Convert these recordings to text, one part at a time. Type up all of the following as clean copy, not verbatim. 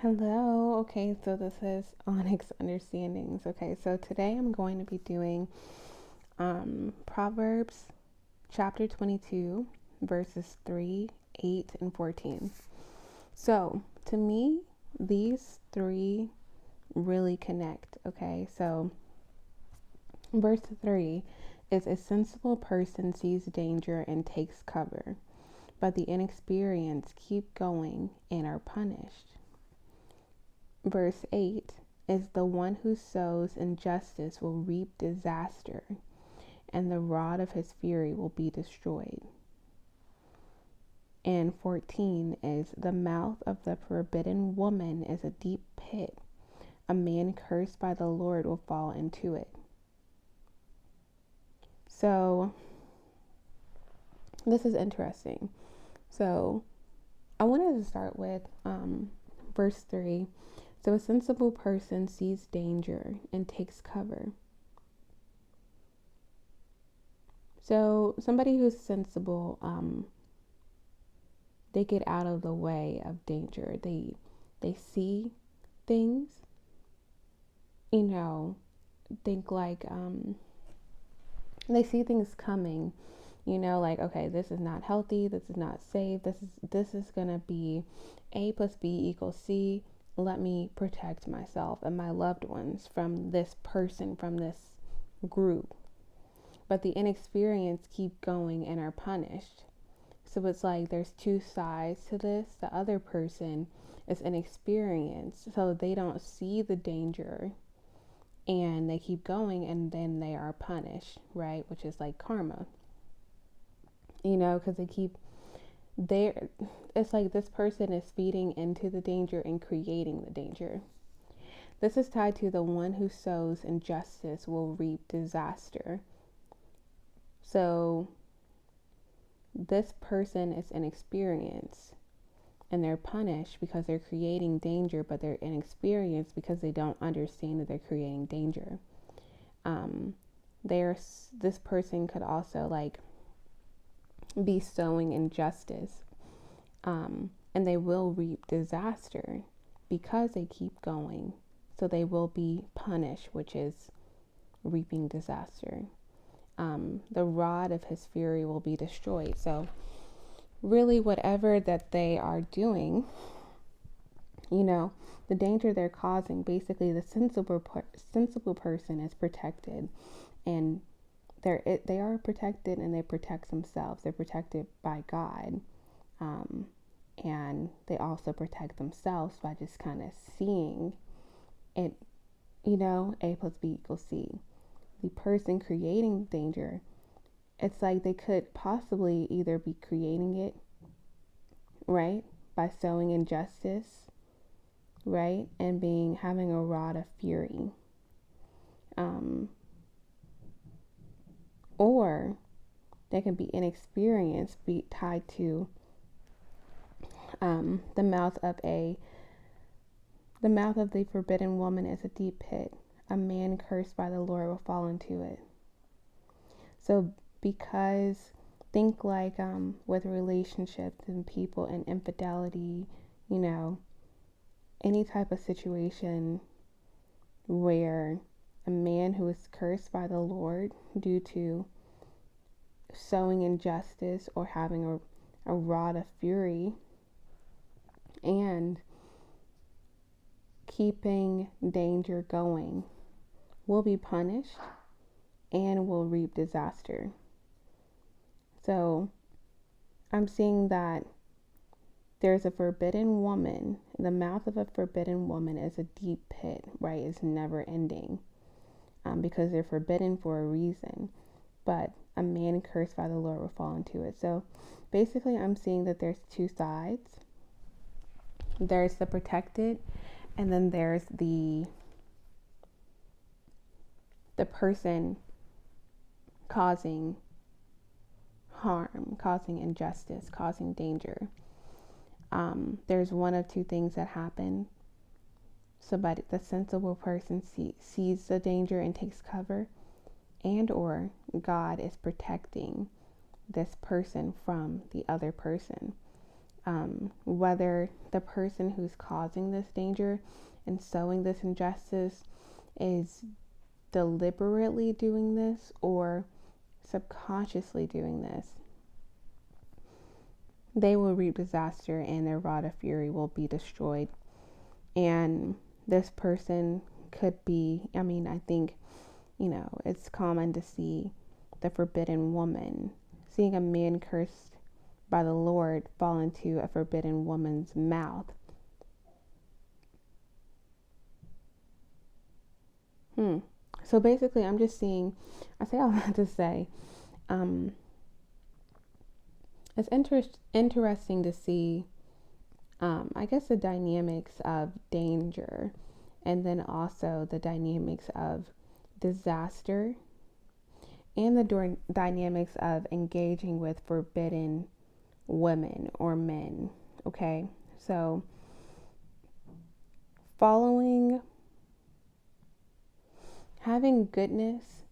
Hello. Okay, so this is Onyx Understandings. Okay, so today I'm going to be doing Proverbs chapter 22, verses 3, 8, and 14. So to me, these three really connect. Okay, so verse 3 is a sensible person sees danger and takes cover, but the inexperienced keep going and are punished. Verse 8 is the one who sows injustice will reap disaster, and the rod of his fury will be destroyed. And 14 is the mouth of the forbidden woman is a deep pit. A man cursed by the Lord will fall into it. So this is interesting. So I wanted to start with verse 3. So a sensible person sees danger and takes cover. So somebody who's sensible, they get out of the way of danger. They see things, think like they see things coming, like, okay, this is not healthy, this is not safe, this is gonna be A plus B equals C. Let me protect myself and my loved ones from this person, from this group. But the inexperienced keep going and are punished. So it's like there's two sides to this. The other person is inexperienced, so they don't see the danger and they keep going, and then they are punished, right? Which is like karma, because it's like this person is feeding into the danger and creating the danger. This is tied to the one who sows injustice will reap disaster. So this person is inexperienced and they're punished because they're creating danger, but they're inexperienced because they don't understand that they're creating danger. This person could also be sowing injustice, and they will reap disaster because they keep going. So they will be punished, which is reaping disaster. The rod of his fury will be destroyed. So really, whatever that they are doing, the danger they're causing, basically the sensible person is protected, and they are protected, and they protect themselves. They're protected by God, and they also protect themselves by just kind of seeing it. A plus B equals C. The person creating danger, it's like they could possibly either be creating it, right, by sowing injustice, right, and having a rod of fury, or they can be inexperienced, be tied to the mouth of the forbidden woman is a deep pit. A man cursed by the Lord will fall into it. So because think like with relationships and people and infidelity, any type of situation where a man who is cursed by the Lord due to sowing injustice or having a rod of fury and keeping danger going will be punished and will reap disaster. So I'm seeing that there's a forbidden woman. The mouth of a forbidden woman is a deep pit, right? It's never ending, because they're forbidden for a reason. But a man cursed by the Lord will fall into it. So basically, I'm seeing that there's two sides. There's the protected, and then there's the person causing harm, causing injustice, causing danger. There's one of two things that happen. The sensible person sees the danger and takes cover, and or God is protecting this person from the other person. whether the person who's causing this danger and sowing this injustice is deliberately doing this or subconsciously doing this, they will reap disaster and their rod of fury will be destroyed. And this person could be, I think, it's common to see the forbidden woman, seeing a man cursed by the Lord fall into a forbidden woman's mouth. So basically, I'm just seeing, I say all that to say, it's interesting to see, I guess, the dynamics of danger and then also the dynamics of disaster and the dynamics of engaging with forbidden women or men. Okay, so having goodness,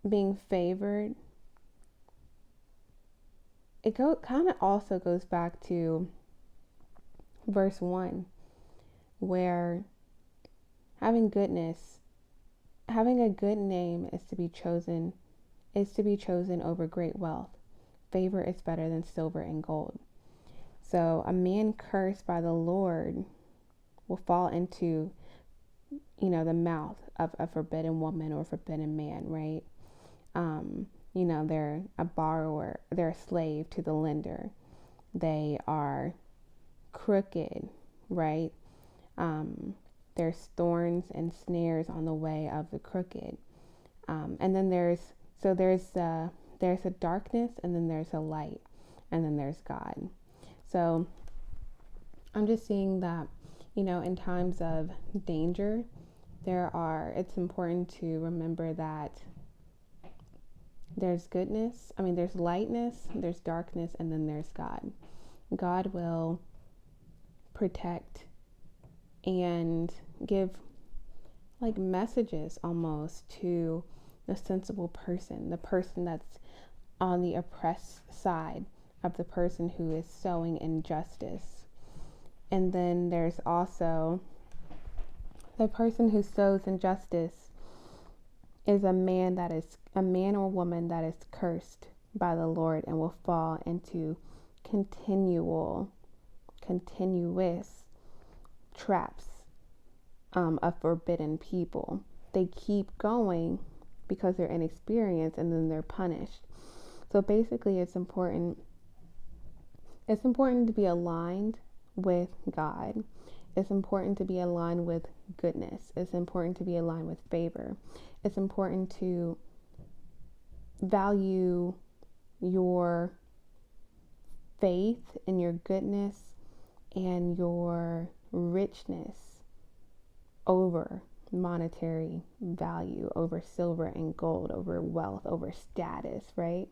being favored, it kind of also goes back to verse 1, where having goodness, having a good name is to be chosen over great wealth. Favor is better than silver and gold. So a man cursed by the Lord will fall into, the mouth of a forbidden woman or forbidden man, right? They're a borrower, they're a slave to the lender. They are crooked, right? There's thorns and snares on the way of the crooked. And then there's a darkness, and then there's a light, and then there's God. So I'm just seeing that, in times of danger, it's important to remember that there's goodness, there's lightness, there's darkness, and then there's God. God will protect and give like messages almost to the sensible person, the person that's on the oppressed side of the person who is sowing injustice. And then there's also the person who sows injustice is a man or woman that is cursed by the Lord and will fall into continuous traps of forbidden people. They keep going because they're inexperienced, and then they're punished. So basically, it's important to be aligned with God. It's important to be aligned with goodness. It's important to be aligned with favor. It's important to value your faith and your goodness and your richness over monetary value, over silver and gold, over wealth, over status, right?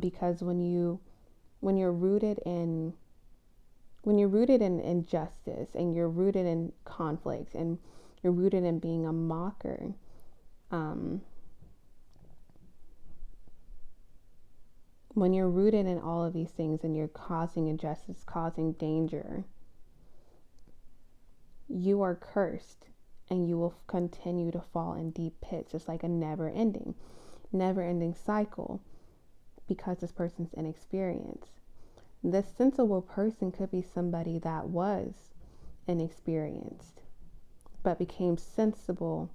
Because when you're rooted in injustice, and you're rooted in conflict, and you're rooted in being a mocker, when you're rooted in all of these things and you're causing injustice, causing danger, you are cursed, and you will continue to fall in deep pits. It's like a never-ending cycle, because this person's inexperienced. This sensible person could be somebody that was inexperienced, but became sensible,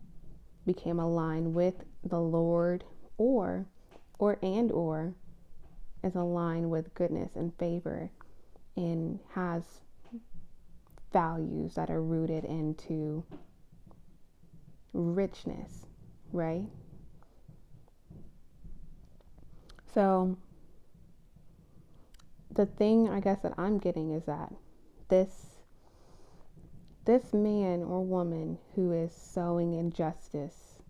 became aligned with the Lord, or is aligned with goodness and favor, and has values that are rooted into richness, right? So the thing, I guess, that I'm getting is that this man or woman who is sowing injustice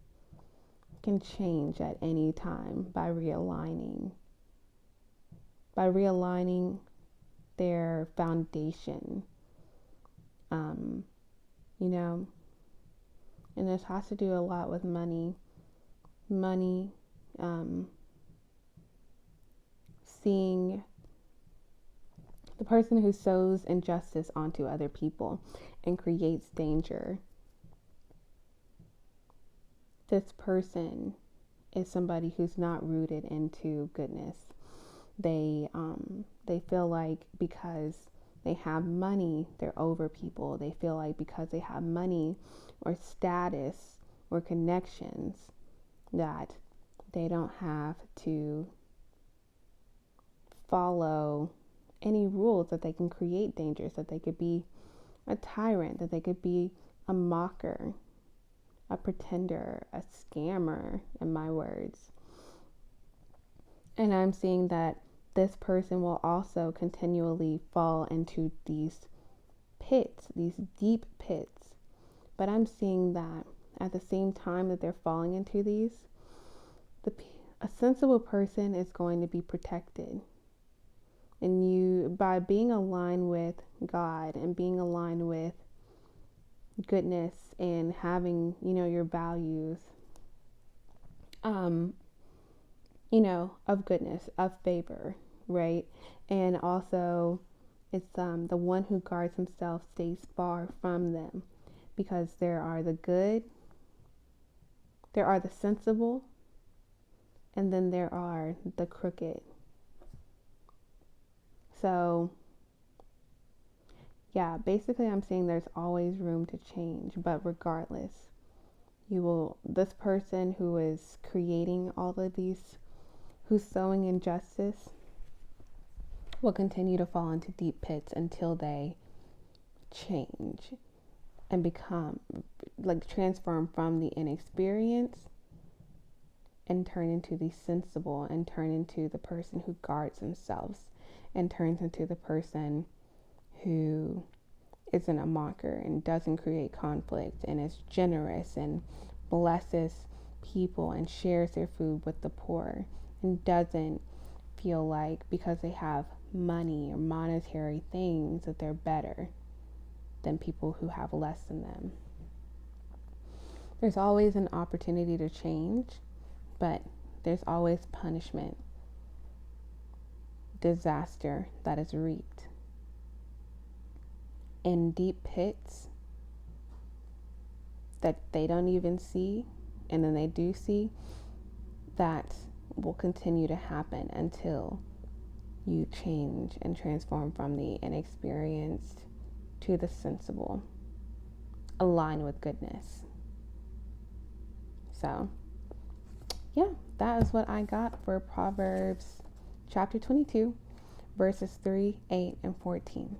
can change at any time by realigning their foundation, and this has to do a lot with money, seeing The person who sows injustice onto other people and creates danger. This person is somebody who's not rooted into goodness. They feel like because they have money, they're over people. They feel like because they have money or status or connections that they don't have to follow any rules, that they can create dangers, that they could be a tyrant, that they could be a mocker, a pretender, a scammer, in my words. And I'm seeing that this person will also continually fall into these pits, these deep pits. But I'm seeing that at the same time that they're falling into these, a sensible person is going to be protected. And you, by being aligned with God and being aligned with goodness and having, your values, of goodness, of favor, right? And also, it's the one who guards himself stays far from them, because there are the good, there are the sensible, and then there are the crooked. So, yeah, basically I'm saying there's always room to change, but regardless, this person who is creating all of these, who's sowing injustice, will continue to fall into deep pits until they change and become, transform from the inexperienced and turn into the sensible, and turn into the person who guards themselves, and turns into the person who isn't a mocker and doesn't create conflict and is generous and blesses people and shares their food with the poor, and doesn't feel like because they have money or monetary things that they're better than people who have less than them. There's always an opportunity to change, but there's always punishment, disaster that is reaped. In deep pits that they don't even see, and then they do see, that will continue to happen until you change and transform from the inexperienced to the sensible, align with goodness. So, yeah, that is what I got for Proverbs chapter 22, verses 3, 8, and 14.